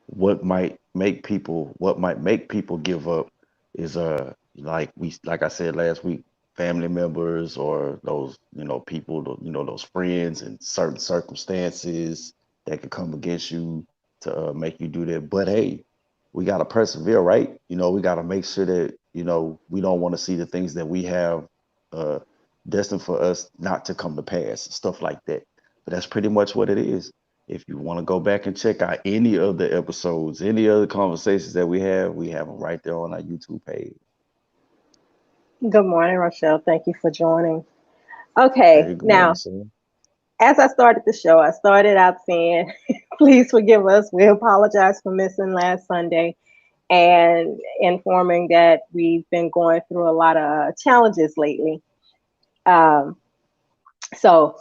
what might make people give up is like I said last week, family members or those, people, those friends and certain circumstances that could come against you to make you do that. But hey, we got to persevere, right? We got to make sure that, we don't want to see the things that we have uh destined for us not to come to pass, stuff like that. But that's pretty much what it is. If you want to go back and check out any of the episodes, any other conversations that we have them right there on our YouTube page. Good morning, Rochelle. Thank you for joining. Hey, Okay, good morning, now, sir. as I started the show, I started out saying, please forgive us. We apologize for missing last Sunday and informing that we've been going through a lot of challenges lately. Um, so,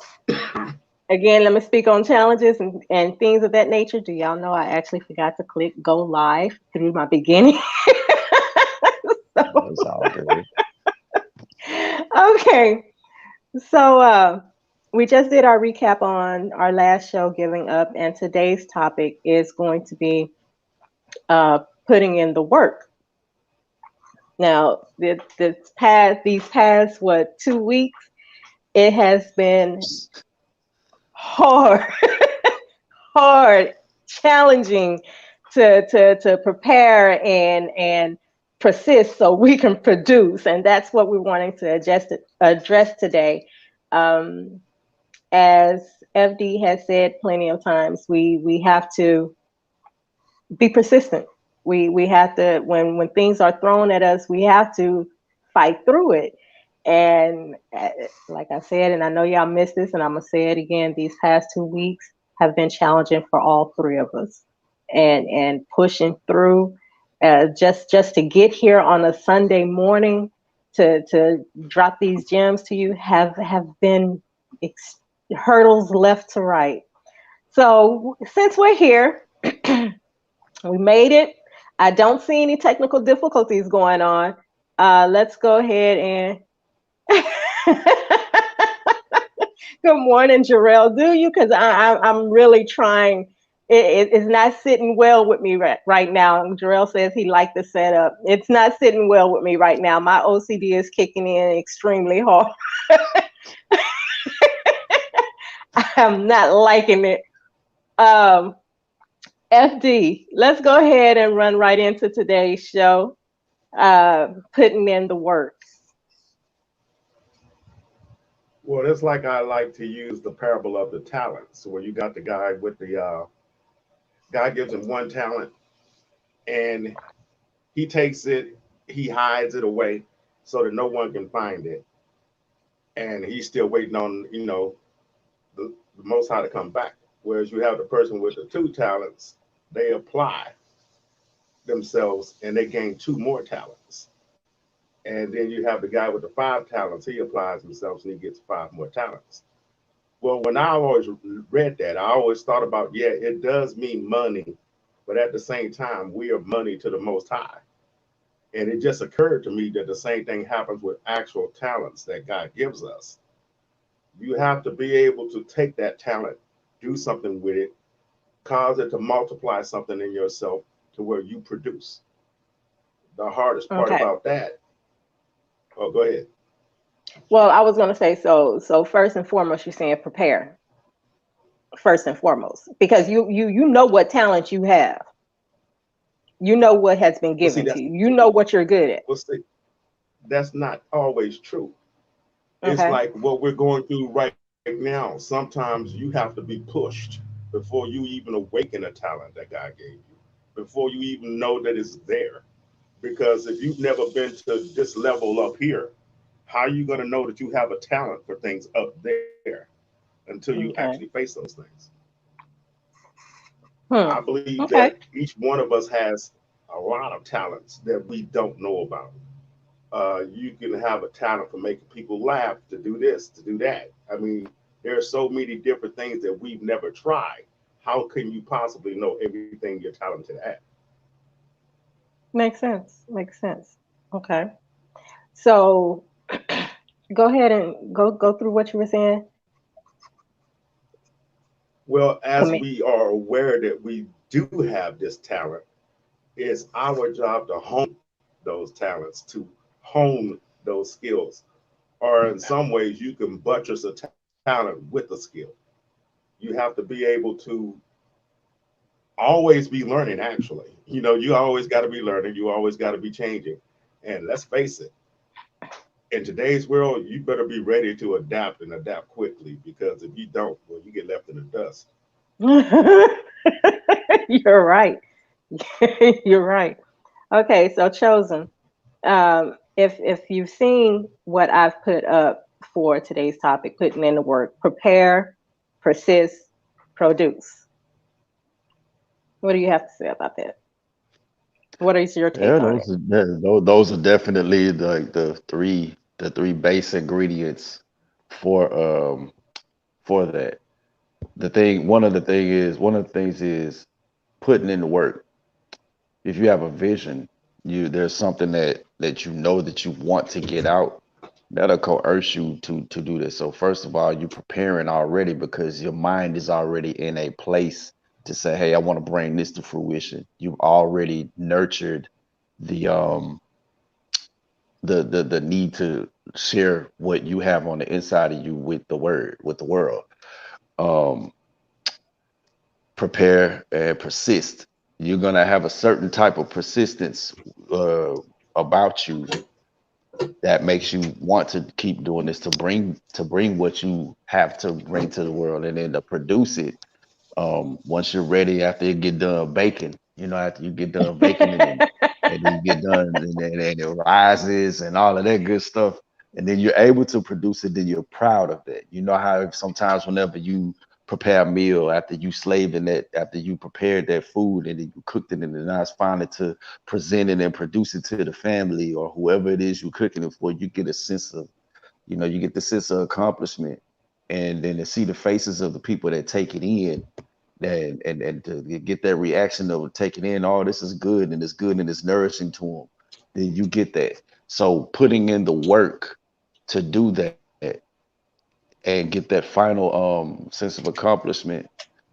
again, let me speak on challenges and things of that nature. Do y'all know I actually forgot to click go live through my beginning? It's all good. Okay. So we just did our recap on our last show, Giving Up, and today's topic is going to be putting in the work. Now, these past what 2 weeks, it has been hard, hard, challenging to prepare and persist so we can produce, and that's what we're wanting to address today. Um, as FD has said plenty of times, we have to be persistent. We have to when things are thrown at us, we have to fight through it. And like I said, and I know y'all missed this, and I'm gonna say it again. These past 2 weeks have been challenging for all three of us, and pushing through. Just to get here on a Sunday morning to drop these gems to you have been hurdles left to right. So since we're here, we made it. I don't see any technical difficulties going on. Let's go ahead and good morning, Jarrell. Do you? Because I'm really trying. It's not sitting well with me right now. And Jarrell says he liked the setup. It's not sitting well with me right now. My OCD is kicking in extremely hard. I'm not liking it. Um, FD, let's go ahead and run right into today's show. Putting in the work. Well, it's like I like to use the parable of the talents, where you got the guy with the guy gives him one talent, and he takes it, he hides it away so that no one can find it, and he's still waiting on the Most High to come back. Whereas you have the person with the two talents, they apply themselves and they gain two more talents. And then you have the guy with the five talents, he applies himself and he gets five more talents. Well, when I always read that, I always thought about, yeah, it does mean money, but at the same time, we are money to the Most High. And it just occurred to me that the same thing happens with actual talents that God gives us. You have to be able to take that talent, do something with it, cause it to multiply something in yourself to where you produce. The hardest part Okay. about that, oh, go ahead. Well, I was going to say so. First and foremost, you're saying prepare. First and foremost, because you know what talent you have. You know what has been Well, see, given to that's you. You know what you're good at. well, see, that's not always true. It's Okay. like what we're going through right now. Sometimes you have to be pushed before you even awaken a talent that God gave you, before you even know that it's there. Because if you've never been to this level up here, how are you going to know that you have a talent for things up there until you actually Okay. face those things? I Hmm. believe that Okay. each one of us has a lot of talents that we don't know about. You can have a talent for making people laugh, to do this, to do that. I mean, there are so many different things that we've never tried. How can you possibly know everything you're talented at? Makes sense. Makes sense. Okay. So go ahead and go through what you were saying Well, to as me. we are aware that we do have this talent, it's our job to hone those talents, to hone those skills. Or in some ways, you can buttress a talent with a skill. You have to be able to always be learning, actually. You always got to be learning, you always got to be changing. And let's face it, in today's world, you better be ready to adapt and adapt quickly, because if you don't, well, you get left in the dust. You're right. You're right. Okay, so chosen. If you've seen what I've put up for today's topic, putting in the work, prepare, persist, produce. What do you have to say about that? What is your take Yeah, on it? those are definitely the three base ingredients for for that. One of the things is putting in the work. If you have a vision, there's something that you know that you want to get out, that'll coerce you to do this. So first of all, you're preparing already because your mind is already in a place to say, hey, I want to bring this to fruition. You've already nurtured the the need to share what you have on the inside of you with the world. Um, Prepare and persist. You're gonna have a certain type of persistence uh, about you that makes you want to keep doing this to bring what you have to bring to the world, and then to produce it once you're ready, after you get done baking, after you get done baking it, and then you get done, and it rises and all of that good stuff, and then you're able to produce it, then you're proud of that. You know how sometimes whenever you prepare a meal, after you slaved in that, after you prepared that food and then you cooked it, and then now it's finally to present it and produce it to the family or whoever it is you're cooking it for, you get a sense of, you get the sense of accomplishment, and then to see the faces of the people that take it in, and to get that reaction of taking in, oh, this is good and it's good and it's nourishing to them, then you get that. So putting in the work to do that and get that final sense of accomplishment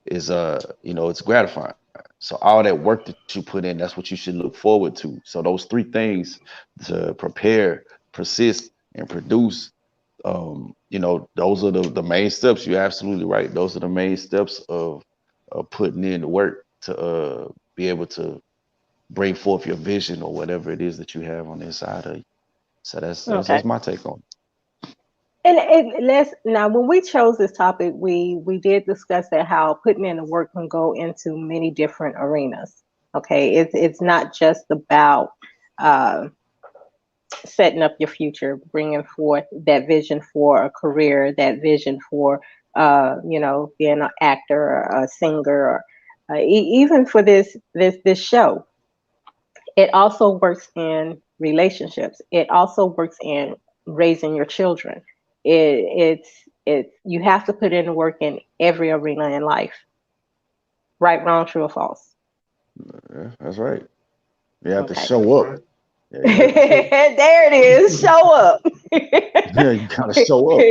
is it's gratifying. So all that work that you put in, that's what you should look forward to. So those three things, to prepare, persist, and produce, those are the main steps. You're absolutely right. Those are the main steps of putting in the work to be able to bring forth your vision or whatever it is that you have on the inside of you. So that's Okay. my take on And let's now, when we chose this topic, we did discuss that how putting in the work can go into many different arenas. Okay, it's not just about uh, setting up your future, bringing forth that vision for a career, that vision for being an actor or a singer, or even for this show. It also works in relationships. It also works in raising your children. It's you have to put in the work in every arena in life. Right, wrong, true, or false. it. Yeah, that's right. You have to Okay. That's show up. right. Yeah, you have to show. There it is. Show up. Yeah, you gotta show up.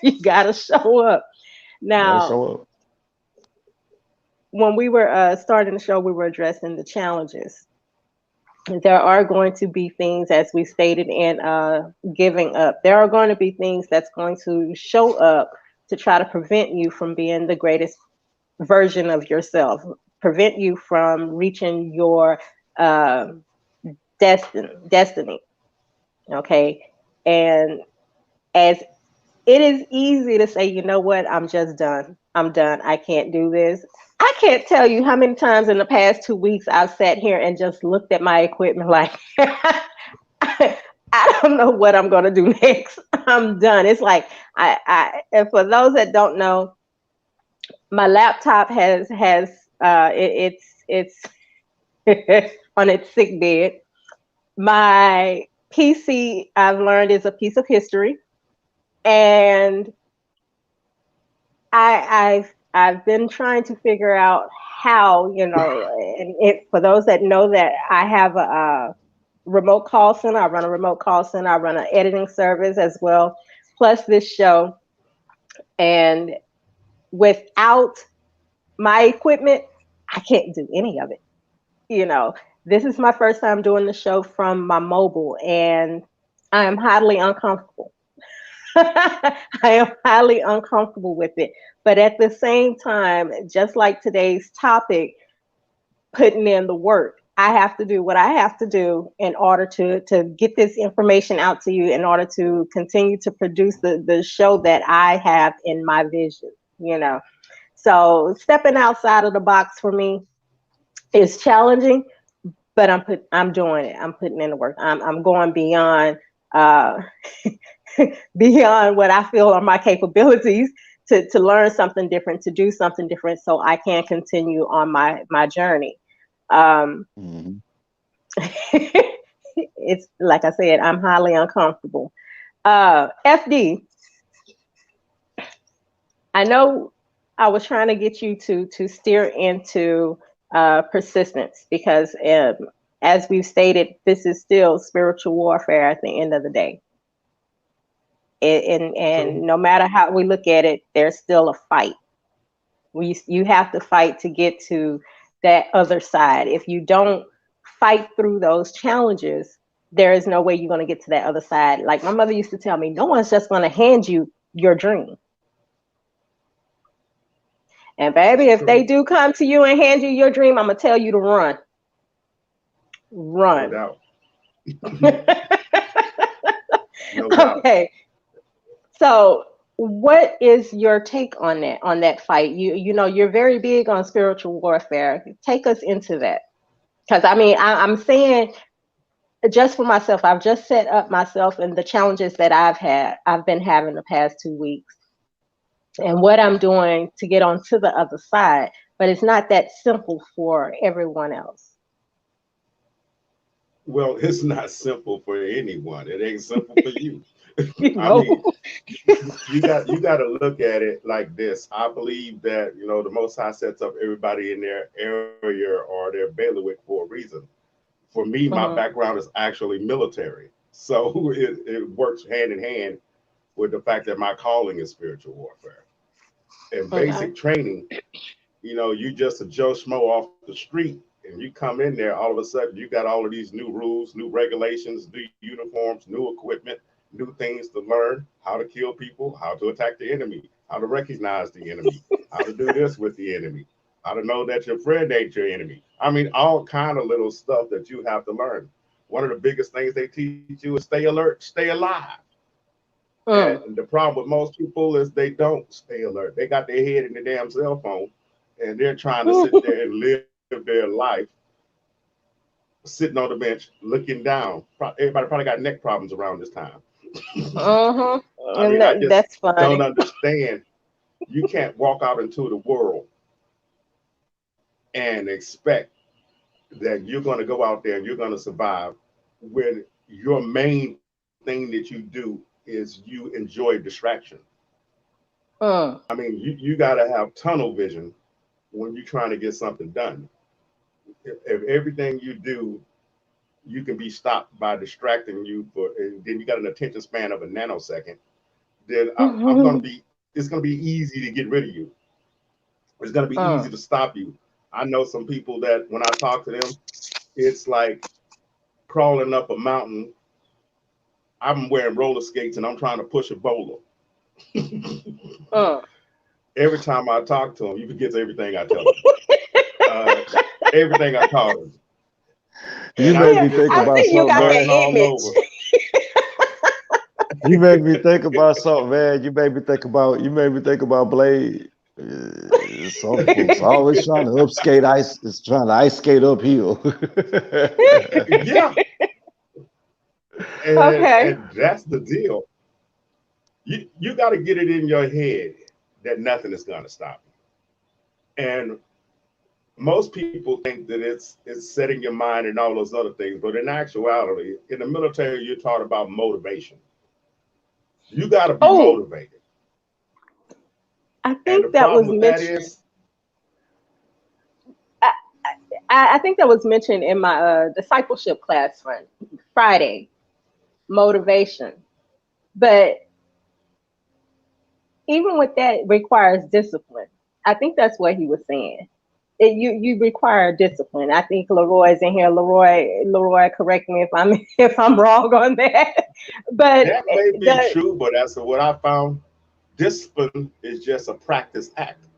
You gotta show up. You gotta Now, show up. when we were starting the show, we were addressing the challenges. There are going to be things, as we stated in giving up, there are going to be things that's going to show up to try to prevent you from being the greatest version of yourself, prevent you from reaching your uh, destiny. Okay. And as it is easy to say, you know what, I'm just done. I'm done. I can't do this. I can't tell you how many times in the past 2 weeks I've sat here and just looked at my equipment like, I don't know what I'm going to do next. I'm done. It's like, and for those that don't know, my laptop it's on its sick bed. My PC, I've learned, is a piece of history, and I've been trying to figure out how, and for those that know that I have a remote call center. I run a remote call center. I run an editing service as well, plus this show. And without my equipment, I can't do any of it. You know, this is my first time doing the show from my mobile, and I am highly uncomfortable. I am highly uncomfortable with it. But at the same time, just like today's topic, putting in the work. I have to do what I have to do in order to get this information out to you, in order to continue to produce the show that I have in my vision, you know. So stepping outside of the box for me is challenging, but I'm doing it. I'm putting in the work. I'm going beyond uh beyond what I feel are my capabilities to learn something different, to do something different so I can continue on my journey. Um, Mhm. it's like I said, I'm highly uncomfortable. FD, I know I was trying to get you to steer into persistence because, as we've stated, this is still spiritual warfare at the end of the day. And True. no matter how we look at it, there's still a fight. You have to fight to get to that other side. If you don't fight through those challenges, there is no way you're going to get to that other side. Like my mother used to tell me, no one's just going to hand you your dream. And This baby, is if they true. do come to you and hand you your dream, I'm gonna tell you to run, No run. doubt. No doubt. Okay, so what is your take on that fight? You know you're very big on spiritual warfare. Take us into that, because I mean I'm saying just for myself, I've just set up myself and the challenges that I've been having the past 2 weeks, and what I'm doing to get onto the other side. But it's not that simple for everyone else. Well, it's not simple for anyone. It ain't simple for you. I No. mean, you got to look at it like this. I believe that the Most High sets up everybody in their area or their bailiwick for a reason. For me, my Mhm. background is actually military, so it works hand in hand with the fact that my calling is spiritual warfare and Okay. basic training. You just a Joe Schmo off the street, and you come in there, all of a sudden you got all of these new rules, new regulations, new uniforms, new equipment, new things to learn: how to kill people, how to attack the enemy, how to recognize the enemy, how to do this with the enemy, how to know that your friend ain't your enemy. I mean, all kind of little stuff that you have to learn. One of the biggest things they teach you is stay alert, stay alive. And Mm. the problem with most people is they don't stay alert. They got their head in the damn cell phone, and they're trying to sit there and live their life sitting on the bench looking down. Everybody probably got neck problems around this time. Uh-huh. I mean, And I just that's don't funny. understand. You can't walk out into the world and expect that you're going to go out there and you're going to survive when your main thing that you do is you enjoy distraction. Mm. I mean, you got to have tunnel vision when you're trying to get something done. If everything you do, you can be stopped by distracting you for, and then you got an attention span of a nanosecond, then I'm going to be, it's going to be easy to get rid of you. It's going to be easy to Mm. stop you. I know some people that when I talk to them, it's like crawling up a mountain. I'm wearing roller skates and I'm trying to push a boulder. Mm. Every time I talk to him, he forgets everything I tell him, uh, everything I taught him. You And I made Yeah, mean, me it's think I like about see you something, got man. starting that all image. over. You made me think about something, man. You made me think about Blade. Some folks always trying to upskate ice, is trying to ice skate uphill. Yeah, Okay. and that's the deal. You got to get it in your head that nothing is going to stop you. And most people think that it's setting your mind and all those other things, but in actuality, in the military, you're taught about motivation. You got to be Oh, motivated. I And the think that problem was with that mentioned. is, I, I think that was mentioned in my discipleship class on Friday. Motivation, but even with that, it requires discipline. I think that's what he was saying. you require discipline. I think Leroy's in here. Leroy, correct me if I'm if I'm wrong on that. But That may be the true, but that's what I found. Discipline is just a practice act.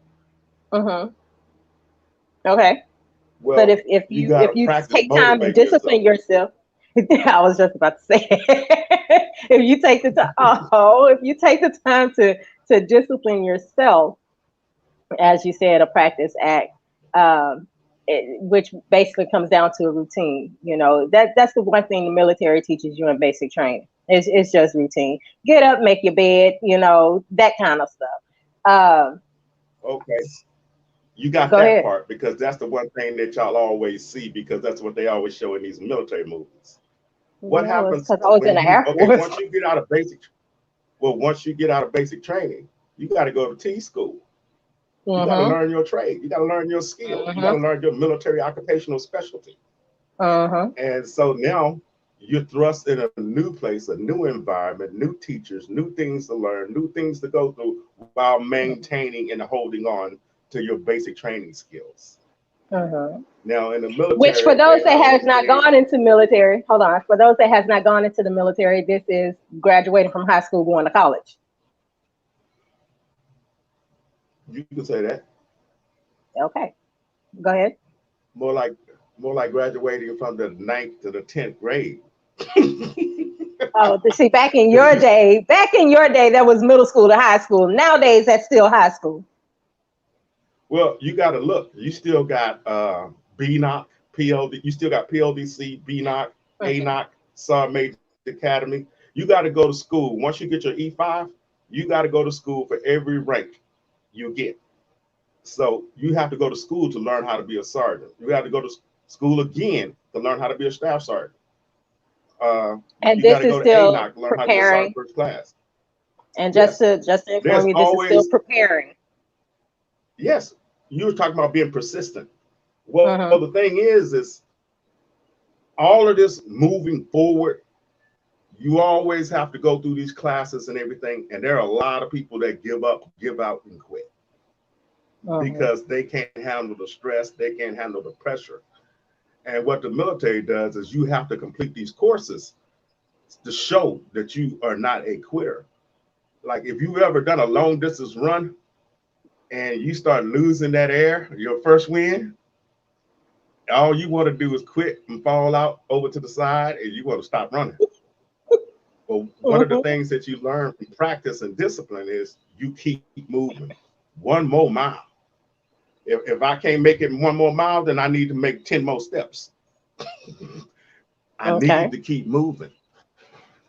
mhm, okay. But Well, you got to if you practice take time and motivating discipline yourself. yourself, I was just about to say, if you take the time, if you take the time to discipline yourself, as you said, a practice act, um, which basically comes down to a routine. You know, that's the one thing the military teaches you in basic training. It's just routine. Get up, make your bed, you know, that kind of stuff. Okay. You got Go that ahead. part because that's the one thing that y'all always see because that's what they always show in these military movies. What No, it's happens because I was in when the you Air okay, Force. once you get out of basic well, once you get out of basic training, you got to go to T school. You got to Mhm. learn your trade. You got to learn your skill. You got to Mhm. learn your military occupational specialty. Mhm. And so now you're thrust in a new place, a new environment, new teachers, new things to learn, new things to go through while maintaining and holding on to your basic training skills. Mhm. Now, in the Which for military, those that has not they gone into military, hold on. For those that has not gone into the military, this is graduating from high school going to college. you can say that Okay, go ahead. more like more like graduating from the ninth to the 10th grade. Oh, see, Because you back in your day, that was middle school to high school. Nowadays, that's still high school. well, you got to look. You still got BNOC, PLD. You still got PLDC, BNOC, Mhm. ANOC, Sergeant Major Academy. You got to go to school. Once you get your E5, you got to go to school for every rank you get. So you have to go to school to learn how to be a sergeant. You have to go to school again to learn how to be a staff sergeant. You And got to this go is to still ANOC to learn how to be a sergeant preparing. first class. And Yes, just to there's inform you, this is still always preparing. yes. You were talking about being persistent. Well, the Hmm. thing is all of this moving forward, you always have to go through these classes and everything. And there are a lot of people that give up, give out, and quit Hmm. because they can't handle the stress, they can't handle the pressure. And what the military does is you have to complete these courses to show that you are not a quitter. Like if you've ever done a long distance run and you start losing that air, your first wind, all you want to do is quit and fall out over to the side and you want to stop running. But one of the Hmm. things that you learn from practice and discipline is you keep moving one more mile. If I can't make it one more mile, then I need to make 10 more steps. I need Okay. to keep moving.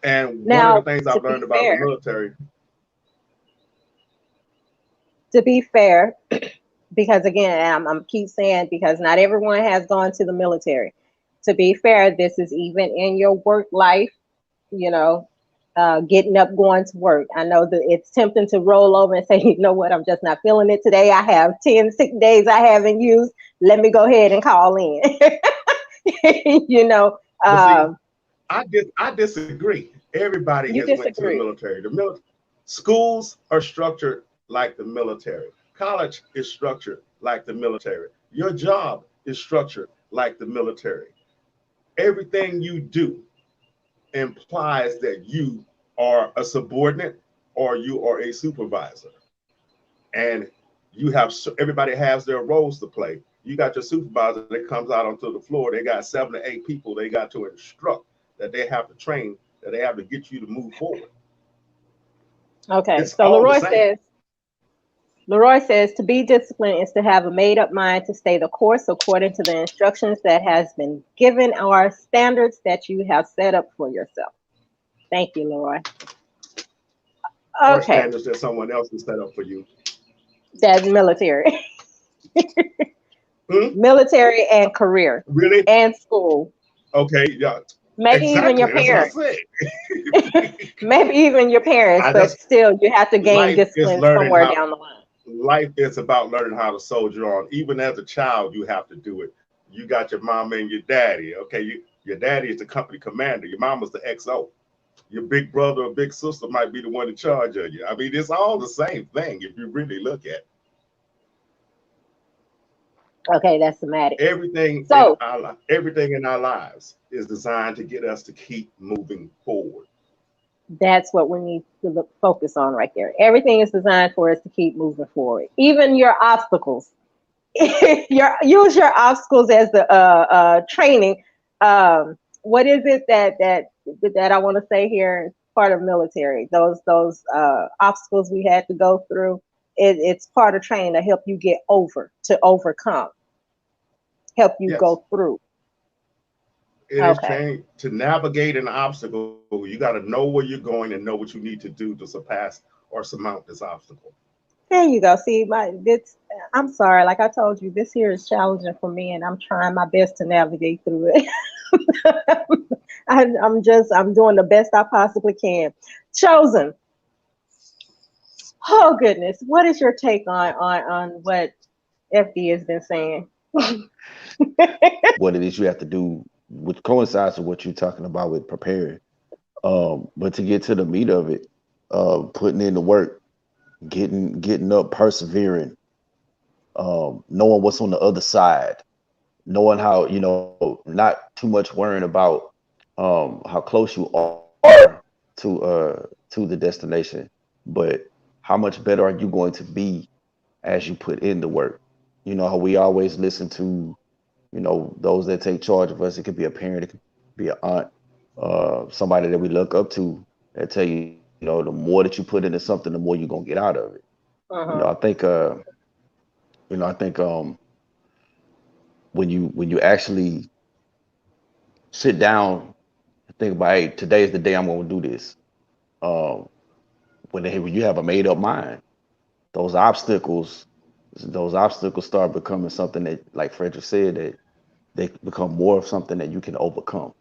And one of the Now, things to I've be learned about the fair, military, to be fair, because again, I'm keep saying because not everyone has gone to the military. To be fair, this is even in your work life, you know, getting up, going to work. I know that it's tempting to roll over and say, you know what, I'm just not feeling it today. I have 10 sick days I haven't used. Let me go ahead and call in. you know, but see, um, I disagree. Everybody you has went to the disagree. military. Schools are structured like the military. College is structured like the military. Your job is structured like the military. Everything you do implies that you are a subordinate or you are a supervisor. And you have everybody has their roles to play. You got your supervisor that comes out onto the floor. They got 7 to 8 people they got to instruct, that they have to train, that they have to get you to move forward. Okay, It's so all the same. Leroy says to be disciplined is to have a made up mind to stay the course according to the instructions that has been given or standards that you have set up for yourself. Thank you, Leroy. Or Okay, standards that someone else has set up for you. that's military, Hmm? military and career Really? and school. Okay, yeah. Maybe even your Exactly. That's what I parents. said. Maybe even your parents, I but just still, you have to gain life is discipline learning somewhere how down the line. life is about learning how to soldier on. Even as a child, you have to do it. You got your mama and your daddy. Okay, your daddy is the company commander. Your mama's the XO. Your big brother or big sister might be the one in charge of you. I mean, it's all the same thing if you really look at it. Okay, that's somatic. So Everything in our lives is designed to get us to keep moving forward. that's what we need to focus on right there. Everything is designed for us to keep moving forward. Even your obstacles. Use your obstacles as the training. What is it that I want to say here? It's part of military. Those obstacles we had to go through. It's part of training to help you get over, to overcome, help you Yes, go through. it is Okay. trained to navigate an obstacle. You got to know where you're going and know what you need to do to surpass or surmount this obstacle. There you go. See, I'm sorry. Like I told you, this here is challenging for me, and I'm trying my best to navigate through it. I'm doing the best I possibly can. Chosen. Oh goodness, what is your take on what FD has been saying? What it is you have to do, which coincides with what you're talking about with preparing. But to get to the meat of it, putting in the work, getting up, persevering, knowing what's on the other side, knowing how, not too much worrying about how close you are to the destination, but how much better are you going to be as you put in the work. You know how we always listen to, those that take charge of us. It could be a parent, it could be an aunt, somebody that we look up to, that tell you, the more that you put into something, the more you're gonna get out of it. I Uh-huh. think, I think when you actually sit down and think about, hey, today is the day I'm gonna do this. Um, when you have a made up mind, those obstacles, those obstacles start becoming something that, like Frederick said, that they become more of something that you can overcome,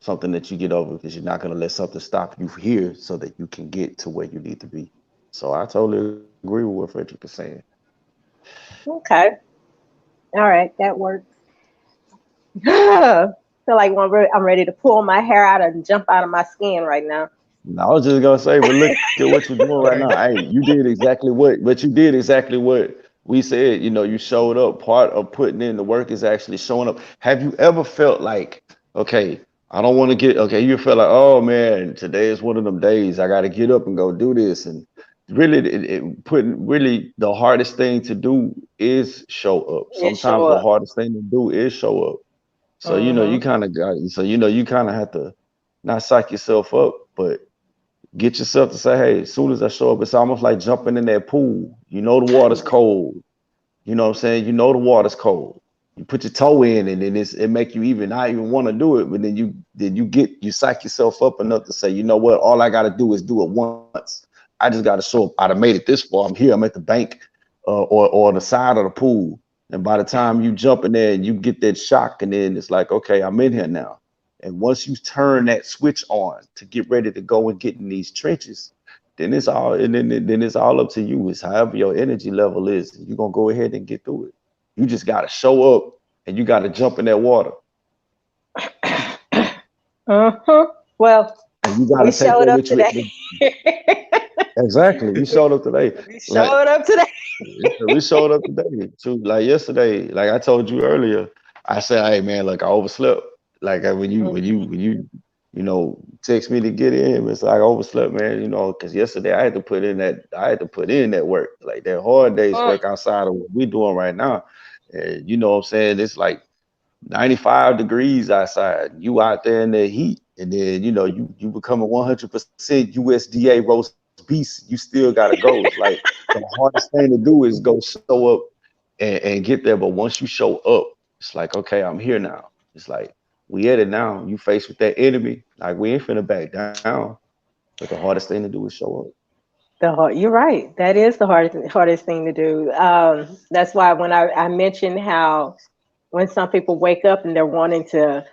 something that you get over because you're not going to let something stop you here so that you can get to where you need to be. So I totally agree with what Frederick is saying. Okay. All right, that works. Feel like I'm ready to pull my hair out and jump out of my skin right now. And I was just gonna say, but look at what you're doing right now. Hey, you did exactly but you did exactly what we said. You showed up. Part of putting in the work is actually showing up. Have you ever felt like, okay, I don't want to get, okay, you felt like, oh man, today is one of them days. I got to get up and go do this. And really, really the hardest thing to do is show up. It show Sometimes the up. hardest thing to do is show up. So you Mm-hmm. kind of got, so you kind of have to not psych yourself up, but get yourself to say, hey, as soon as I show up, it's almost like jumping in that pool. You know the water's cold. You know what I'm saying? You know the water's cold. You put your toe in, and then it make you even not even want to do it. But then you psych yourself up enough to say, you know what? All I got to do is do it once. I just got to show up. I'd have made it this far. I'm here. I'm at the bank, or the side of the pool. And by the time you jump in there and you get that shock, and then it's like, okay, I'm in here now. And once you turn that switch on to get ready to go and get in these trenches, then it's all up to you. It's however your energy level is. You're gonna go ahead and get through it. You just gotta show up and you gotta jump in that water. Uh-huh. Well, And you we gotta take showed that up with you. today. Exactly. We showed up today. We Like showed up today. we showed up today. So like yesterday, like I told you earlier, I said, hey man, look, I overslept. Like when you text me to get in, it's like I overslept, man. Because yesterday I had to put in that work, like that hard day's Mm. work outside of what we're doing right now. And you know what I'm saying? It's like 95 degrees outside. You out there in the heat, and then you become a 100% USDA roast beast. You still gotta go. It's like the hardest thing to do is go show up and get there. But once you show up, it's like, okay, I'm here now. It's like we at it now. You faced with that enemy, like we ain't finna back down. But the hardest thing to do is show up. You're right. That is the hardest thing to do. That's why when I mentioned how when some people wake up and they're wanting to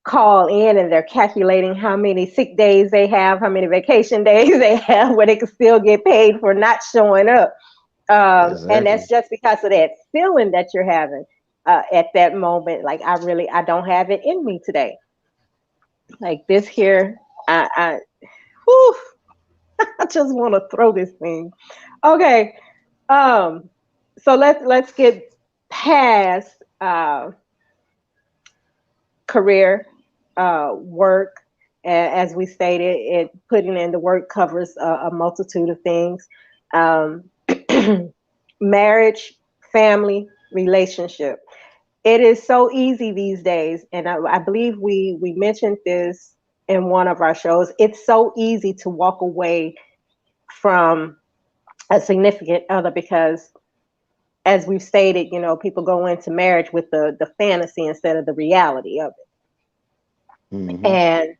call in and they're calculating how many sick days they have, how many vacation days they have, where they can still get paid for not showing up. And Exactly. that's just because of that feeling that you're having at that moment. Like I don't have it in me today. Like this here, I whew, I just want to throw this thing. Okay, um, so let's get has career, work. As we stated, it putting in the work covers a multitude of things. Um, Marriage, family, relationship. It is so easy these days, and I believe we mentioned this in one of our shows. It's so easy to walk away from a significant other because, as we've stated, people go into marriage with the fantasy instead of the reality of it. Hmm. And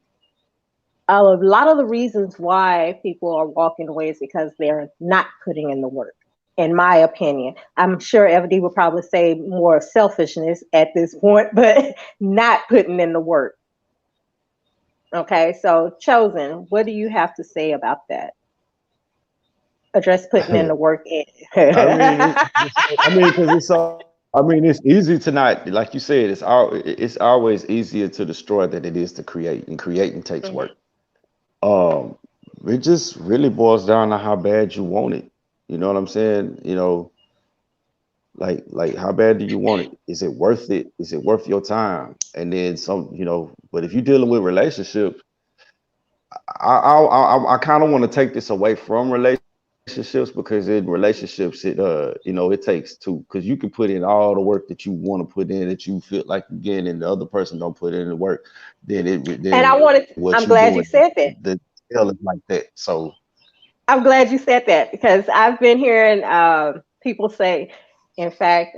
a lot of the reasons why people are walking away is because they're not putting in the work. In my opinion, I'm sure FD would probably say more selfishness at this point, but not putting in the work. Okay, so Chosen, what do you have to say about that? Address putting in the work in. I mean, I mean, because it's all. I mean, it's easy to not, like you said, it's always easier to destroy than it is to create, and creating takes Mhm, work. Um, it just really boils down to how bad you want it. You know what I'm saying? Like how bad do you want it? Is it worth it? Is it worth your time? And then some, but if you're dealing with relationships, I kind of want to take this away from relationships because in relationships it takes two, because you can put in all the work that you want to put in that you feel like you're getting, and the other person don't put in the work, and then what you I'm doing, glad you said that. the hell is like that. So I'm glad you said that because I've been hearing people say, in fact,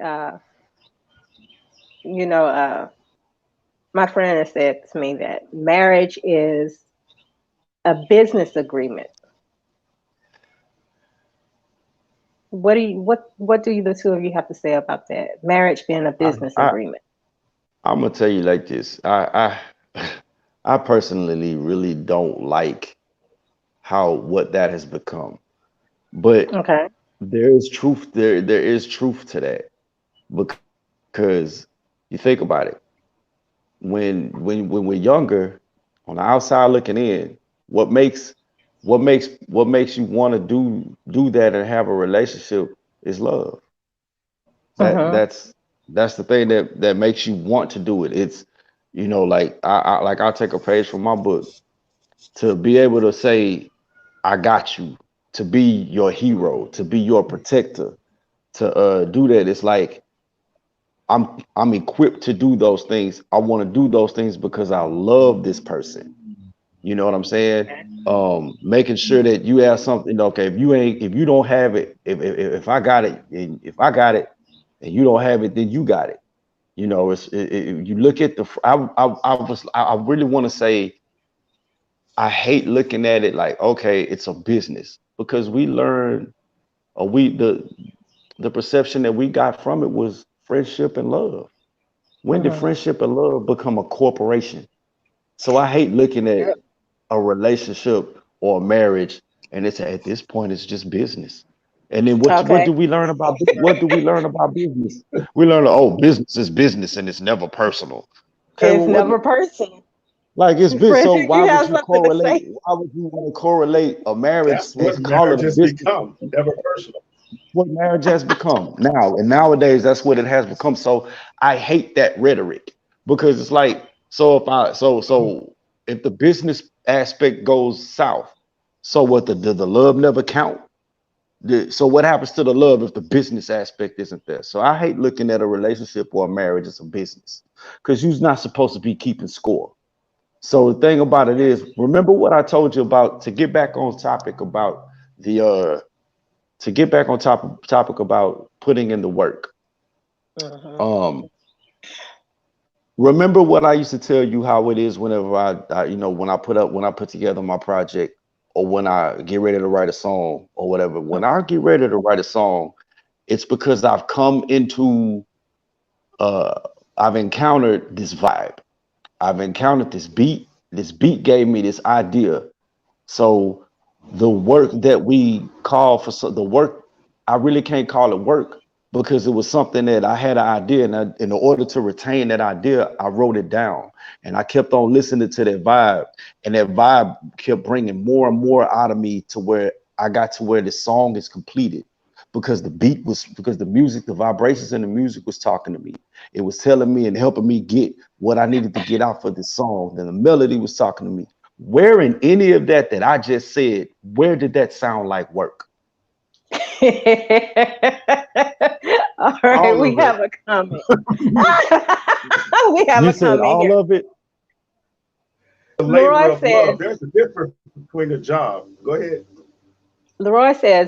you know, my friend has said to me that marriage is a business agreement. What do the two of you have to say about that? Marriage being a I, business I agreement. I'm gonna tell you like this. I personally really don't like how what that has become. But Okay. there is truth to that, because you think about it. When we're younger, on the outside looking in, what makes what makes you want to do that and have a relationship is love. Mhm. That's the thing that makes you want to do it. It's, like I'll take a page from my book, to be able to say I got you, to be your hero, to be your protector, to do that. It's like I'm equipped to do those things. I want to do those things because I love this person. You know what I'm saying? Making sure that you have something. Okay, if you don't have it, if I got it, and if I got it, and you don't have it, then you got it. You look at the. I really want to say, I hate looking at it like, okay, it's a business, because we learn, or the perception that we got from it was friendship and love. When did Mhm. friendship and love become a corporation? So I hate looking at Yep. a relationship or a marriage, and it's at this point it's just business. And then what Okay. do we learn about what do we learn about business? We learn, oh, business is business and it's never personal. Okay, It's well, what, never personal. like, it's been, so Frederick, why you would have you something to correlate? say? Why would you want to correlate a marriage That's and what call it marriage a has business? become, never personal. What marriage has become now, and nowadays that's what it has become. So I hate that rhetoric, because it's like, so if the business aspect goes south, so what, the love never count? So what happens to the love if the business aspect isn't there? So I hate looking at a relationship or a marriage as a business, because you're not supposed to be keeping score. So the thing about it is, remember what I told you about, to get back on topic about the topic about putting in the work. Mhm. Um, Remember what I used to tell you, how it is whenever when I put together my project, or when I get ready to write a song or whatever. When I get ready to write a song, it's because uh I've encountered this vibe. I've encountered this beat. This beat gave me this idea. So the work that we call for, the work, I really can't call it work, because it was something that I had an idea, and in order to retain that idea, I wrote it down, and I kept on listening to that vibe, and that vibe kept bringing more and more out of me, to where I got to where the song is completed. because the music, the vibrations in the music was talking to me. It was telling me and helping me get what I needed to get out for this song. Then the melody was talking to me. Where in any of that I just said, where did that sound like work? All right, All we of it. have a comment. We have You a said comment all here. of it. The labor Leroy of love. says, There's a difference between a job. Go ahead.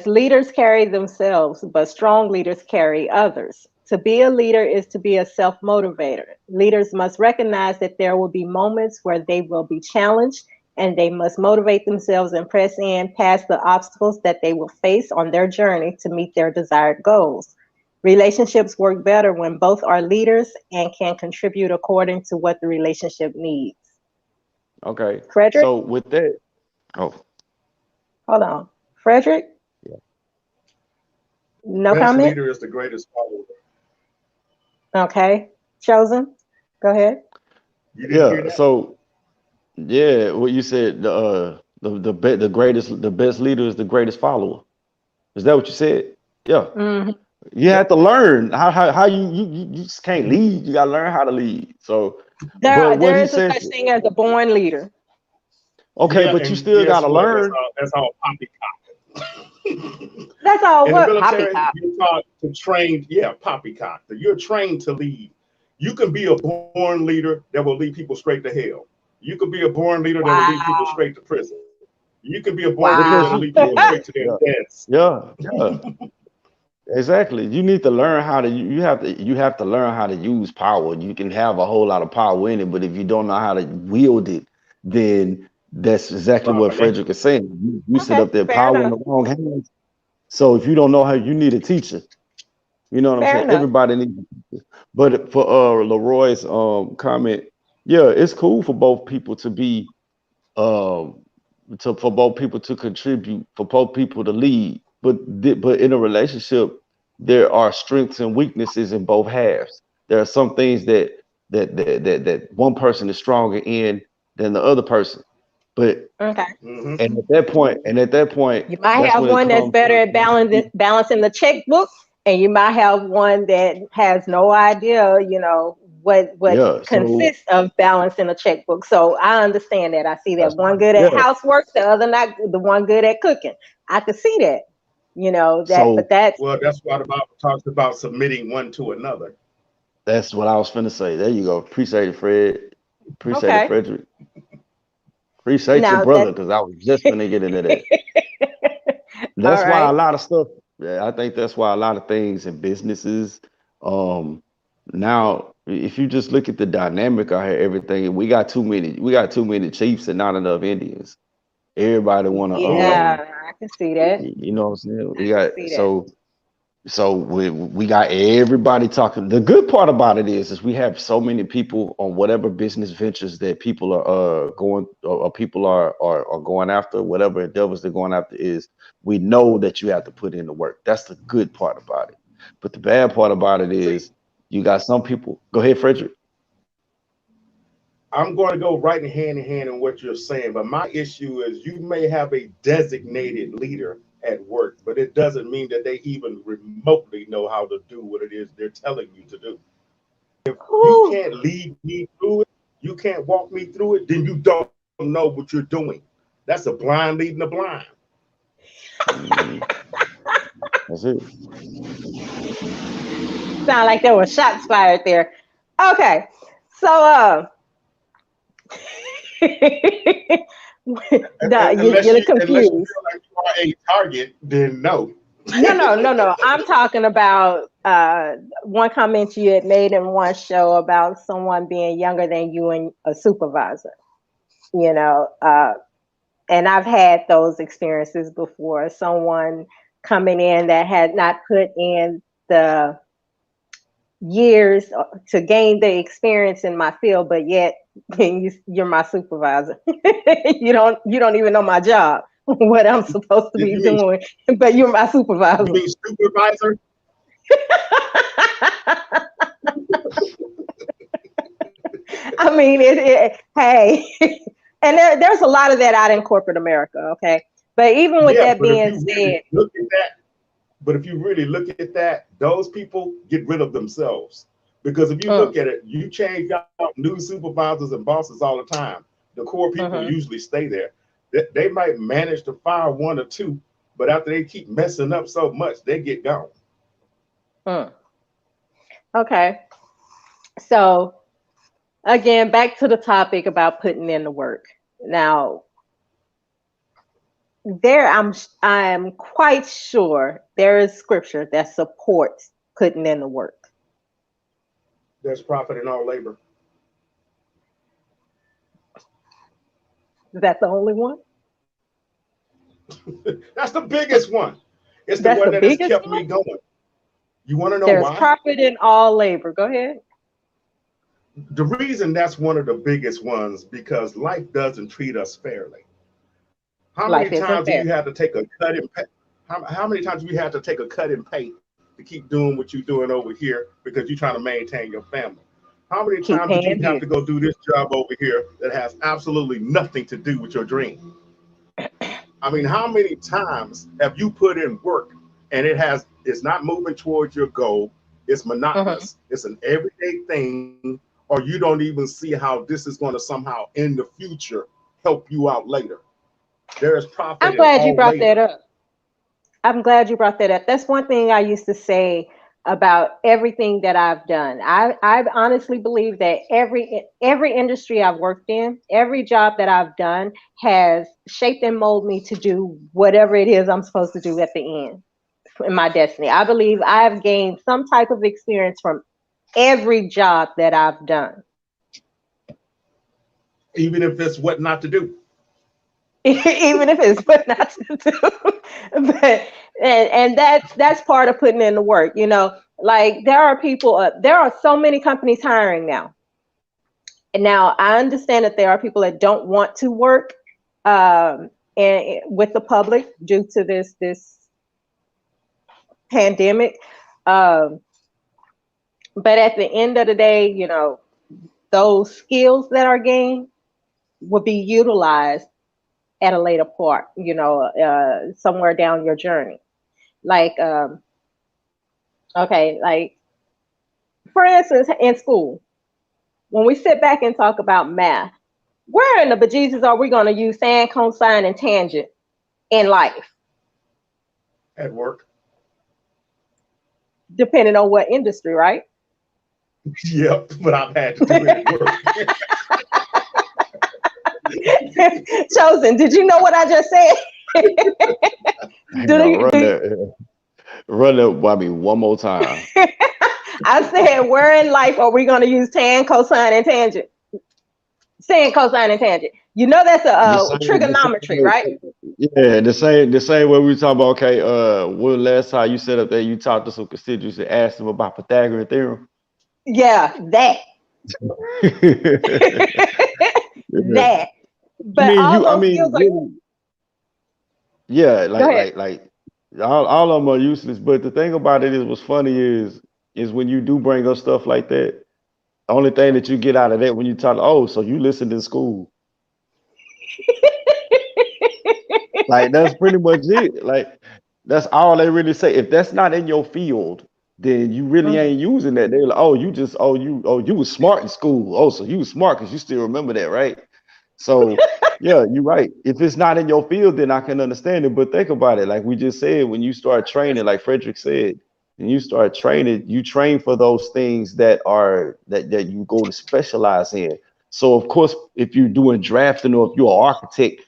Leaders carry themselves, but strong leaders carry others. To be a leader is to be a self motivator. Leaders must recognize that there will be moments where they will be challenged, and they must motivate themselves and press in past the obstacles that they will face on their journey to meet their desired goals. Relationships work better when both are leaders and can contribute according to what the relationship needs. Okay. Frederick, So with that, oh hold on. Frederick, yeah, The no best comment? leader is the greatest follower. Okay. Chosen, go ahead. You didn't hear yeah. that? So yeah, what you said, the greatest, the best leader is the greatest follower. Is that what you said? Yeah. Mhm. You Yep. have to learn how you just can't lead. You gotta learn how to lead. So, but what There he is a says, such thing as a born leader. okay, Yeah, but you and still guess gotta what? learn. That's all poppycock. That's all In the what military, poppycock. you're taught to train, yeah, poppycock. You're trained to lead. You can be a born leader that will lead people straight to hell. You could be a born leader that will lead people Wow. straight to prison. You can be a born leader Because that'll Wow. lead people yeah, straight to their yeah, deaths. yeah. Exactly. You need to learn how to you have to learn how to use power. You can have a whole lot of power in it, but if you don't know how to wield it, then that's exactly what Right. Frederick is saying. You sit Okay. up there Fair power in enough. the wrong hands. So if you don't know how, you need a teacher. You know what I'm Fair saying? enough. Everybody needs a teacher. But for Leroy's comment, yeah, it's cool for both people to be um for both people to contribute, for both people to lead. But in a relationship, there are strengths and weaknesses in both halves. There are some things that one person is stronger in than the other person. But Okay. and at that point, You might that's have when it one that's comes better to at balancing the checkbook, and you might have one that has no idea, what yeah. So consists of balancing a checkbook. So I understand that. I see that that's one good at yeah. housework, the other not, the one good at cooking. I could see that, So but that's Well, that's why the Bible talks about submitting one to another. that's what I was finna say. There you go. Appreciate it, Fred. Appreciate it, okay. Frederick. Appreciate your Now brother, that, because I was just finna get into that. all That's why a right. lot of stuff. Yeah, I think that's why a lot of things in businesses. Um, now, if you just look at the dynamic out here, everything we got too many chiefs and not enough Indians. Everybody wanna Yeah, I can see that. you know what I'm saying? I We can got see that. we got everybody talking. The good part about it is we have so many people on whatever business ventures that people are going or people are going after, whatever endeavors they're going after is we know that you have to put in the work. That's the good part about it. But the bad part about it See, is you got some people. Go ahead, Frederick. I'm going to go right in hand in what you're saying, but my issue is you may have a designated leader at work, but it doesn't mean that they even remotely know how to do what it is they're telling you to do. You Whew. can't lead me through it, you can't walk me through it, then you don't know what you're doing. That's a blind leading the blind. Mhm. That's it. Sound like there were shots fired there. Okay, so no, you're Unless you confused. feel like you are a target, then no. No, no, no, no. I'm talking about one comment you had made in one show about someone being younger than you and a supervisor. You know, and I've had those experiences before. Someone coming in that had not put in the years to gain the experience in my field, but yet you're my supervisor. You don't even know my job, what I'm supposed to be You mean doing, but you're my supervisor. supervisor? I mean, hey, and there's a lot of that out in corporate America. Okay, but even with Yeah, that but if being you really said, look at that, But if you really look at that, those people get rid of themselves. Because if you Mm, look at it, you change out new supervisors and bosses all the time. The core people mm-hmm, usually stay there. They might manage to fire one or two, but after they keep messing up so much, they get gone. mm. Okay. So again, back to the topic about putting in the work. Now, I'm quite sure there is scripture that supports putting in the work. There's profit in all labor. Is that the only one? That's the biggest one. It's the That's one the that has biggest kept one? me going. You want to know There's why? profit in all labor. Go ahead. The reason that's one of the biggest ones because life doesn't treat us fairly. How many Life times do isn't you have fair. to take a cut in pay? How many times do we have to take a cut in pay to keep doing what you're doing over here because you're trying to maintain your family? How many Keep times do you paying have to go bills. do this job over here that has absolutely nothing to do with your dream? I mean, how many times have you put in work and it's not moving towards your goal? It's Hmm. monotonous. It's an everyday thing, or you don't even see how this is going to somehow in the future help you out later. There is profit I'm in glad you all brought labor. that up. I'm glad you brought that up. That's one thing I used to say about everything that I've done. I honestly believe that every industry I've worked in, every job that I've done has shaped and molded me to do whatever it is I'm supposed to do at the end in my destiny. I believe I've gained some type of experience from every job that I've done. Even if it's what not to do. Even if it's what not to do. But and that's part of putting in the work. Like there are people, there are so many companies hiring now. And now I understand that there are people that don't want to work and with the public due to this pandemic. Um, but at the end of the day, those skills that are gained will be utilized at a later part, somewhere down your journey. Like, okay, like for instance, in school, when we sit back and talk about math, where in the bejesus are we going to use sine, cosine, and tangent in life, At work. depending on what industry, right? Yep, but I've had to do it at work. Chosen, did you know what I just said? Hang do, on, you, do run that by me one more time. I said, where in life are we going to use tan, cosine, and tangent? Sine, cosine, and tangent. You know that's a The same trigonometry, way, right? yeah, the same way we talk about. Okay, when last time you set up there, you talked to some constituents and asked them about Pythagorean theorem. Yeah, that. Yeah. That. I But mean, all I those mean, skills are. really, yeah, Go ahead. all of them are useless. But the thing about it is, what's funny is when you do bring up stuff like that, the only thing that you get out of that when you talk, oh, so you listened in school, like that's pretty much it. Like that's all they really say. If that's not in your field, then you really Mhm. ain't using that. They're like, oh, you was smart in school. Oh, so you was smart because you still remember that, right? So yeah, you're right. If it's not in your field, then I can understand it. But think about it, like we just said, when you start training, like Frederick said, and you start training, you train for those things that you go to specialize in. So of course, if you're doing drafting or if you're an architect,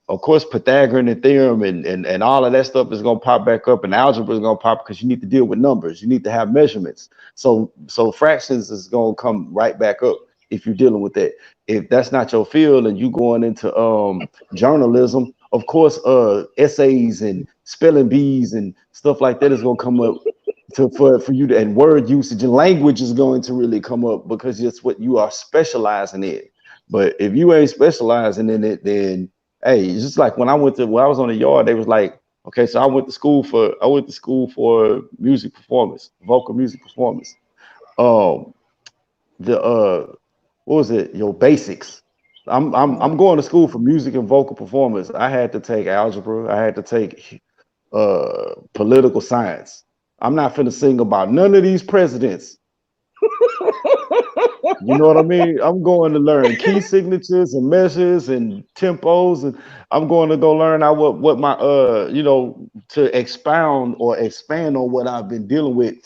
of course, Pythagorean theorem and all of that stuff is gonna pop back up, and algebra is gonna pop because you need to deal with numbers. You need to have measurements. So fractions is gonna come right back up if you're dealing with that. If that's not your field and you going into journalism, of course, essays and spelling bees and stuff like that is gonna come up for you to, and word usage and language is going to really come up because it's what you are specializing in. But if you ain't specializing in it, then hey, it's just like when I was on the yard, they was like, okay, so I went to school for music performance, vocal music performance. Um, the what was it? Your basics. I'm Mhm. going to school for music and vocal performance. I had to take algebra. I had to take political science. I'm not finna sing about none of these presidents. You know what I mean? I'm going to learn key signatures and measures and tempos, and I'm going to go learn out what my to expound or expand on what I've been dealing with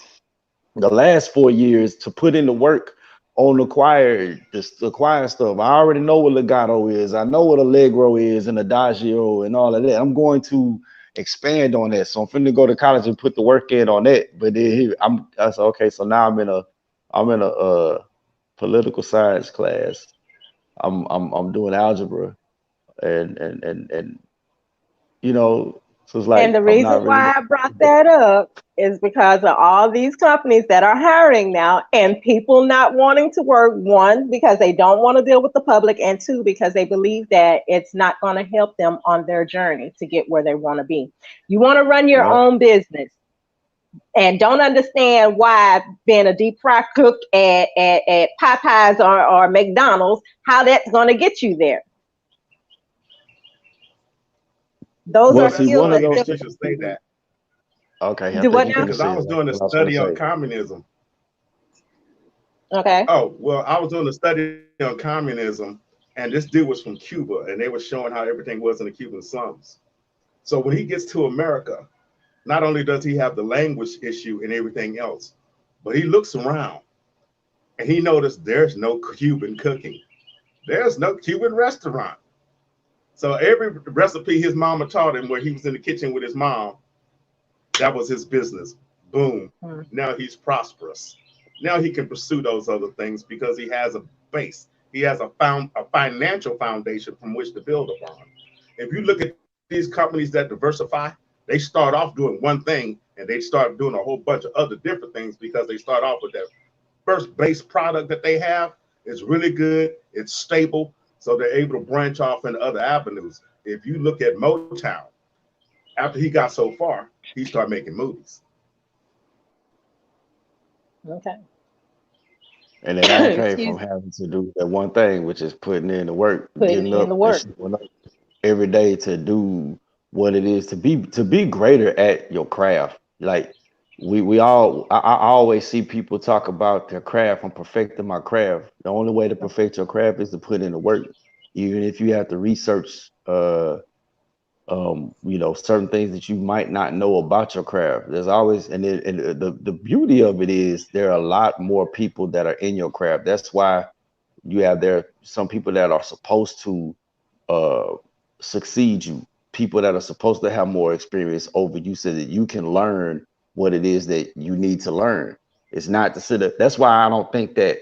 the last 4 years to put in the work on the choir stuff. I already know what legato is. I know what allegro is and adagio and all of that. I'm going to expand on that. So I'm finna go to college and put the work in on that. But then I said, okay, so now I'm in a political science class. I'm doing algebra and so it's And like the I'm reason not really. why I brought that up is because of all these companies that are hiring now and people not wanting to work, one, because they don't want to deal with the public, and two, because they believe that it's not going to help them on their journey to get where they want to be. You want to run your Yeah. own business and don't understand why being a deep fry cook at Popeyes or McDonald's, how that's going to get you there. Those Well, are Well, see, that's skills one of and funny those that different. you should say that Okay, I Do think what you now? finna because I say was that. doing a What I was gonna study on say. communism. Okay. Oh, well, I was doing a study on communism, and this dude was from Cuba, and they were showing how everything was in the Cuban slums. So when he gets to America, not only does he have the language issue and everything else, but he looks around and he noticed there's no Cuban cooking. There's no Cuban restaurant. So every recipe his mama taught him where he was in the kitchen with his mom, that was his business. Boom. Hmm. Now he's prosperous. Now he can pursue those other things because he has a base. He has a financial foundation from which to build upon. If you look at these companies that diversify, they start off doing one thing and they start doing a whole bunch of other different things because they start off with that first base product that they have. It's really good, it's stable, so they're able to branch off into other avenues. If you look at Motown, after he got so far, he started making movies. Okay. And it all came from Excuse me. having to do that one thing, which is putting in the work, Putting getting in the up and work. showing up every day to do what it is to be greater at your craft. Like I always see people talk about their craft. I'm perfecting my craft. The only way to perfect your craft is to put in the work. Even if you have to research certain things that you might not know about your craft. There's always and the beauty of it is there are a lot more people that are in your craft. That's why you have there some people that are supposed to uh succeed you, people that are supposed to have more experience over you so that you can learn what it is that you need to learn. It's not to sit up. That's why I don't think that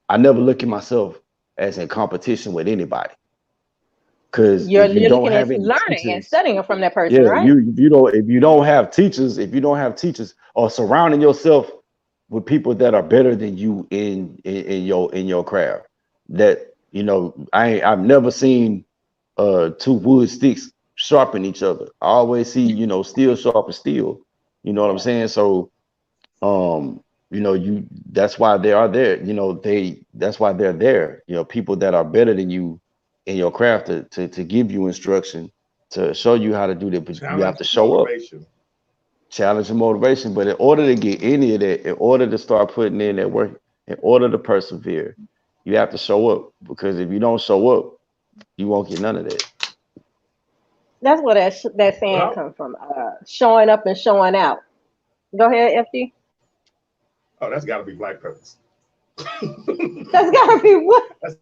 I never look at myself as in competition with anybody. Because You're if you you're don't looking at have any learning and teachers, studying from that person, yeah, right? if you don't have teachers or surrounding yourself with people that are better than you in your craft, that I've never seen two wood sticks sharpen each other. I always see, steel sharpen steel. You know what I'm Yeah. saying? So um you that's why they are there. That's why they're there. People that are better than you in your craft to give you instruction, to show you how to do that, but you have Challenge to and show up. motivation. Challenge and motivation. But in order to get any of that, in order to start putting in that work, in order to persevere, you have to show up, because if you don't show up, you won't get none of that. That's where that saying Well, comes from. Showing up and showing out. Go ahead, FD. oh, that's got to be black folks. That's gotta be what. that's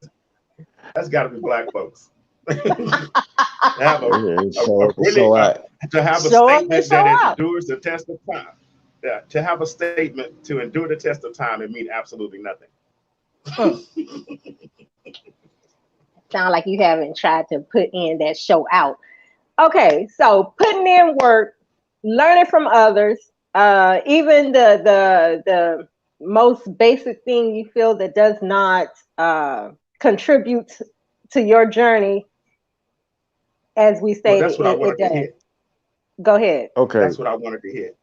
that's got to be black folks. to have Yeah, a really so to have a Show up and statement show that out. endures the test of time. Yeah, to have a statement to endure the test of time, it means absolutely nothing. Mm. Sound like you haven't tried to put in that show out. Okay, so putting in work, learning from others, even the most basic thing you feel that does not contribute to your journey, as we Well, stated, that's what I it wanted to does. hit. Go ahead. okay. That's what I wanted to hit.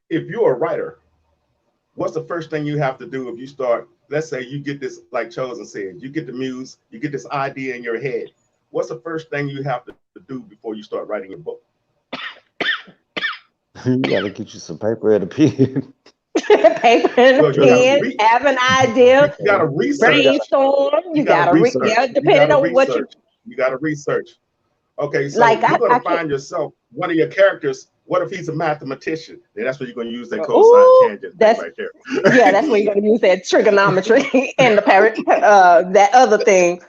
If you're a writer, what's the first thing you have to do if you start? Let's say you get this, like Chosen said, you get the muse, you get this idea in your head. What's the first thing you have to do before you start writing your book? You gotta get you some paper and a pen. Paper and a Well, you Uh, gotta pen, have an idea, you gotta you research. got brainstorm. You gotta Yeah, research. You depending gotta on what you research. You gotta research. Okay, so like. you're I gonna can't. find yourself one of your characters. What if he's a mathematician? Then that's where you're gonna use that cosine Ooh, tangent thing that's right there. yeah. That's where you're gonna use that trigonometry and the parrot, that other thing.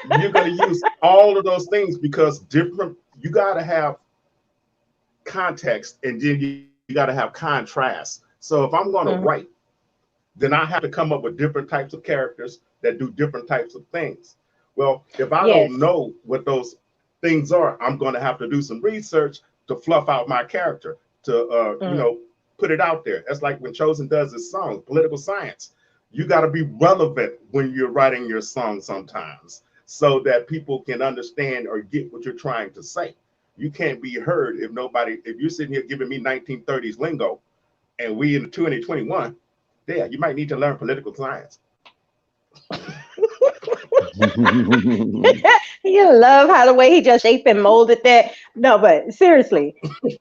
You're gonna use all of those things because different. You gotta have context, and then you gotta have contrast. So if I'm gonna write, Mhm. then I have to come up with different types of characters that do different types of things. Well, if I don't Yes. know what those things are, I'm going to have to do some research to fluff out my character, to Mm. put it out there. That's like when Chosen does his songs, political science. You got to be relevant when you're writing your song sometimes, so that people can understand or get what you're trying to say. You can't be heard if you're sitting here giving me 1930s lingo and we in 2021, yeah, you might need to learn political science. You love how the way he just shaped and molded that. No, but seriously,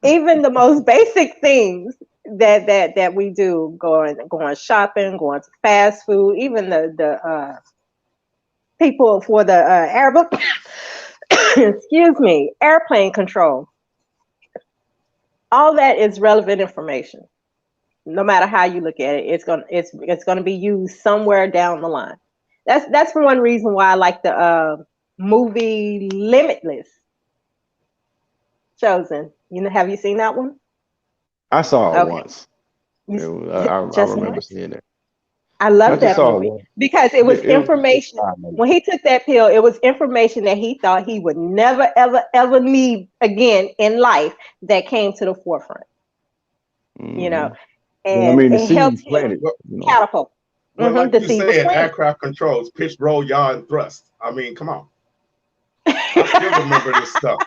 even the most basic things that we do, going shopping, going to fast food, even the people for the excuse me, airplane control, all that is relevant information. No matter how you look at it, it's gonna be used somewhere down the line. That's one reason why I like the movie Limitless. Chosen. Have you seen that one? I saw it Okay. once. I Just remember once. seeing it. I I love just that saw it movie once. because it was It was just information. 5 minutes. When he took that pill, it was information that he thought he would never, ever, ever need again in life that came to the forefront. You know, Hmm. Well, I and mean, the it helped seed him planted. Well, catapult. well, like The you seed was said, planted. aircraft controls, pitch, roll, yaw, and thrust. I mean, come on. I still remember this stuff.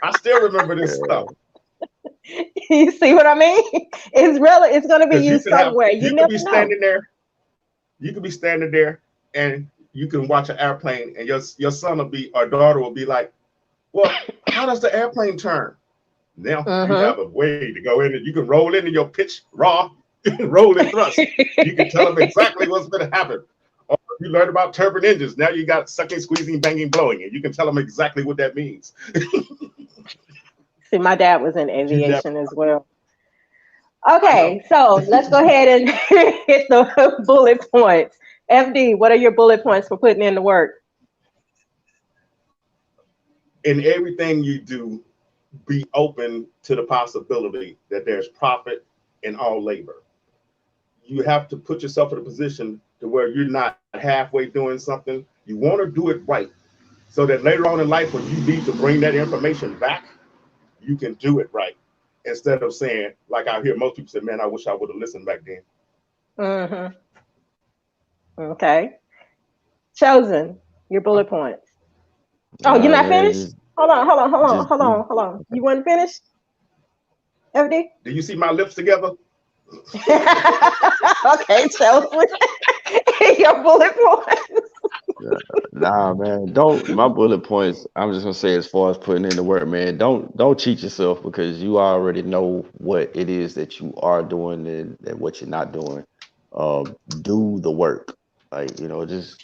I still remember this stuff You see what I mean? It's really, it's going to be because used somewhere. You you could never be know. standing there, you could be standing there, and you can watch an airplane, and your son will be or daughter will be like, "Well, how does the airplane turn?" Now you Hmm. have a way to go in and you can roll into your pitch raw, roll and thrust. You can tell them exactly what's going to happen. Or if you learn about turbine engines, now you got sucking, squeezing, banging, blowing, and you can tell them exactly what that means. See, my dad was in You never, aviation as well. I know. Okay, so let's go ahead and hit the bullet points. FD, what are your bullet points for putting in the work? In everything you do, be open to the possibility that there's profit in all labor. You have to put yourself in a position to where you're not halfway doing something. You want to do it right so that later on in life, when you need to bring that information back, you can do it right. Instead of saying, like I hear most people say, man, I wish I would have listened back then. Hmm. Okay. Chosen, your Uh, bullet points. Oh, you're not Man, finished? Hold on, hold on, hold on, just hold on, hold on. You weren't finished, FD? do you see my lips together? Okay, Chosen. Your bullet points. uh, nah, man. Don't my bullet points. I'm just gonna say as far as putting in the work, man. Don't cheat yourself because you already know what it is that you are doing and what you're not doing. Do the work. Like just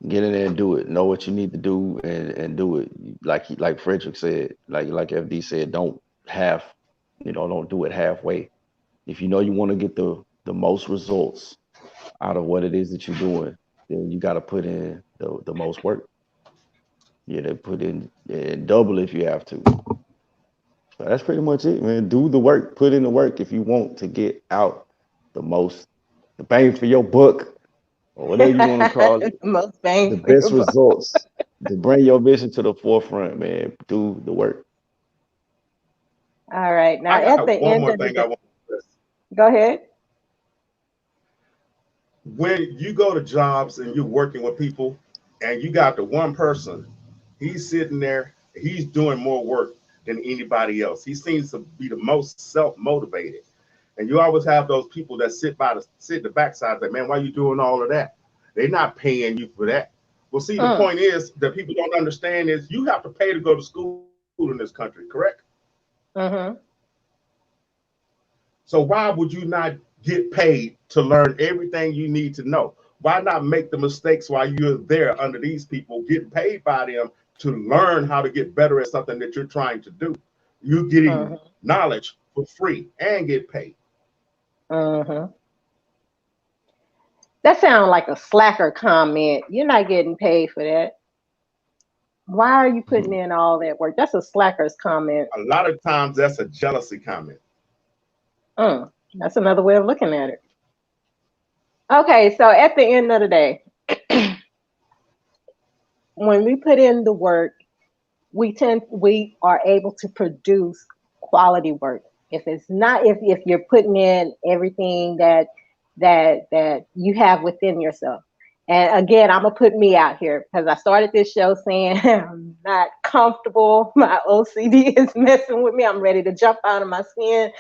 get in there and do it. Know what you need to do and do it. Like Frederick said, like FD said, don't do it halfway. If you know you want to get the most results out of what it is that you're doing, then you got to put in the most work. Put in and double if you have to. So that's pretty much it, man. Do the work. Put in the work if you want to get out the most, the bang for your buck, or whatever you want to call it, Most bang the for your best buck. results to bring your vision to the forefront, man. Do the work. All right. Now, I at got the one end more of the thing I day, want to stress. go ahead. When you go to jobs and you're working with people and you got the one person, he's sitting there, he's doing more work than anybody else. He seems to be the most self-motivated. And you always have those people that sit in the backside like, man, why are you doing all of that? They're not paying you for that. Well, see, the Mm. point is that people don't understand is you have to pay to go to school in this country, correct? Mm-hmm. So why would you not get paid to learn everything you need to know? Why not make the mistakes while you're there under these people, getting paid by them to learn how to get better at something that you're trying to do? You're getting Mm-hmm. knowledge for free and get paid. Mm-hmm. That sounds like a slacker comment. You're not getting paid for that. Why are you putting in all that work? That's a slacker's comment. A lot of times that's a jealousy comment. That's another way of looking at it. Okay, so at the end of the day, when we put in the work, we are able to produce quality work. If it's not, if you're putting in everything that you have within yourself. And again, I'm gonna put me out here because I started this show saying I'm not comfortable. My OCD is messing with me. I'm ready to jump out of my skin.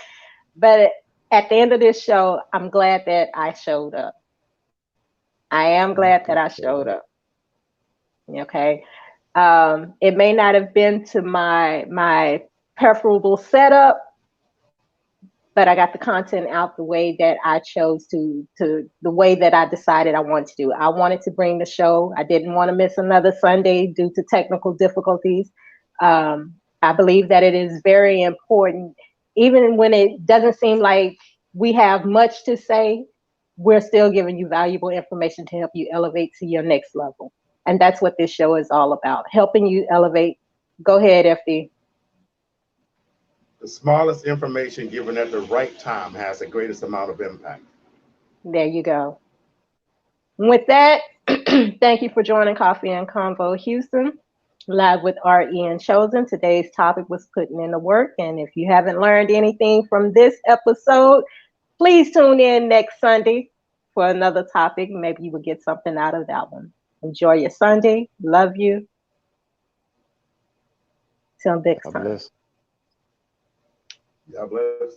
But at the end of this show, I'm glad that I showed up. I am glad that I showed up. Okay. It may not have been to my preferable setup, but I got the content out the way that I chose to the way that I decided I wanted to do. I wanted to bring the show. I didn't want to miss another Sunday due to technical difficulties. I believe that it is very important, even when it doesn't seem like we have much to say, we're still giving you valuable information to help you elevate to your next level. And that's what this show is all about, helping you elevate. Go ahead, FD. The smallest information given at the right time has the greatest amount of impact. There you go. With that, thank you for joining Coffee and Convo Houston, live with RE and Chosen. Today's topic was putting in the work. And if you haven't learned anything from this episode, please tune in next Sunday for another topic. Maybe you will get something out of that one. Enjoy your Sunday. Love you. Till next God time. bless. God bless.